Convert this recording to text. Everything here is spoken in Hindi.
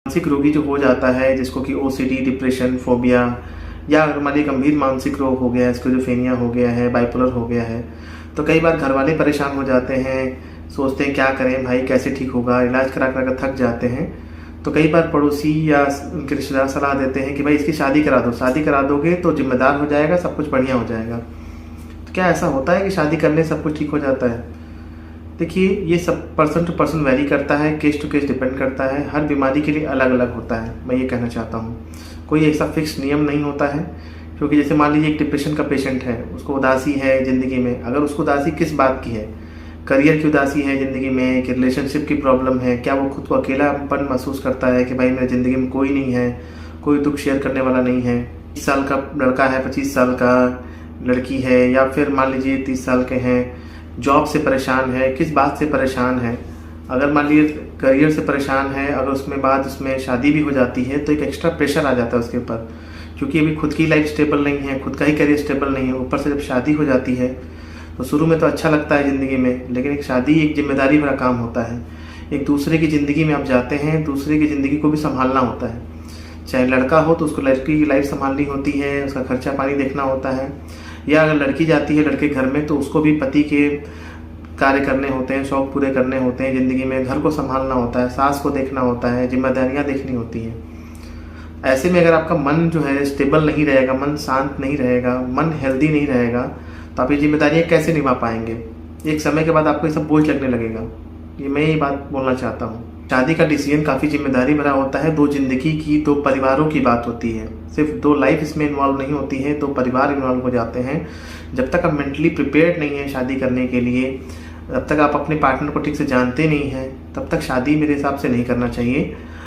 मानसिक रोगी जो हो जाता है, जिसको कि ओसीडी, डिप्रेशन, फोबिया या नॉर्मली गंभीर मानसिक रोग हो गया है, स्किज़ोफ्रेनिया हो गया है, बाइपोलर हो गया है, तो कई बार घर वाले परेशान हो जाते हैं, सोचते हैं क्या करें भाई, कैसे ठीक होगा, इलाज करा कर थक जाते हैं। तो कई बार पड़ोसी या उनके रिश्तेदार सलाह देते हैं कि भाई इसकी शादी करा दो, शादी करा दोगे तो जिम्मेदार हो जाएगा, सब कुछ बढ़िया हो जाएगा। तो क्या ऐसा होता है कि शादी करने सब कुछ ठीक हो जाता है? देखिए, ये सब पर्सन टू पर्सन वेरी करता है, केस टू केस डिपेंड करता है, हर बीमारी के लिए अलग अलग होता है। मैं ये कहना चाहता हूँ, कोई ऐसा फिक्स नियम नहीं होता है। क्योंकि जैसे मान लीजिए एक डिप्रेशन का पेशेंट है, उसको उदासी है ज़िंदगी में, अगर उसको उदासी किस बात की है, करियर की उदासी है ज़िंदगी में, कि रिलेशनशिप की प्रॉब्लम है, क्या वो खुद को अकेलापन महसूस करता है कि भाई मेरी ज़िंदगी में कोई नहीं है, कोई दुख शेयर करने वाला नहीं है, 20 साल का लड़का है, 25 साल का लड़की है, या फिर मान लीजिए 30 साल के हैं, जॉब से परेशान है, किस बात से परेशान है। अगर मान लीजिए करियर से परेशान है, अगर उसमें शादी भी हो जाती है तो एक एक्स्ट्रा प्रेशर आ जाता है उसके ऊपर, क्योंकि अभी खुद की लाइफ स्टेबल नहीं है, खुद का ही करियर स्टेबल नहीं है। ऊपर से जब शादी हो जाती है तो शुरू में तो अच्छा लगता है ज़िंदगी में, लेकिन एक शादी एक जिम्मेदारी भरा काम होता है। एक दूसरे की ज़िंदगी में आप जाते हैं, दूसरे की ज़िंदगी को भी संभालना होता है। चाहे लड़का हो तो उसको लड़की की लाइफ संभालनी होती है, उसका खर्चा पानी देखना होता है, या अगर लड़की जाती है लड़के घर में तो उसको भी पति के कार्य करने होते हैं, शौक पूरे करने होते हैं ज़िंदगी में, घर को संभालना होता है, सास को देखना होता है, जिम्मेदारियां देखनी होती हैं। ऐसे में अगर आपका मन जो है स्टेबल नहीं रहेगा, मन शांत नहीं रहेगा, मन हेल्दी नहीं रहेगा, तो आप ये जिम्मेदारियां कैसे निभा पाएंगे? एक समय के बाद आपको ये सब बोझ लगने लगेगा। मैं ये बात बोलना चाहता हूँ। शादी का डिसीजन काफ़ी जिम्मेदारी भरा होता है, 2 जिंदगी की, 2 परिवारों की बात होती है। सिर्फ 2 लाइफ इसमें इन्वॉल्व नहीं होती है, 2 परिवार इन्वॉल्व हो जाते हैं। जब तक आप मेंटली प्रिपेयर्ड नहीं है शादी करने के लिए, जब तक आप अपने पार्टनर को ठीक से जानते नहीं हैं, तब तक शादी मेरे हिसाब से नहीं करना चाहिए।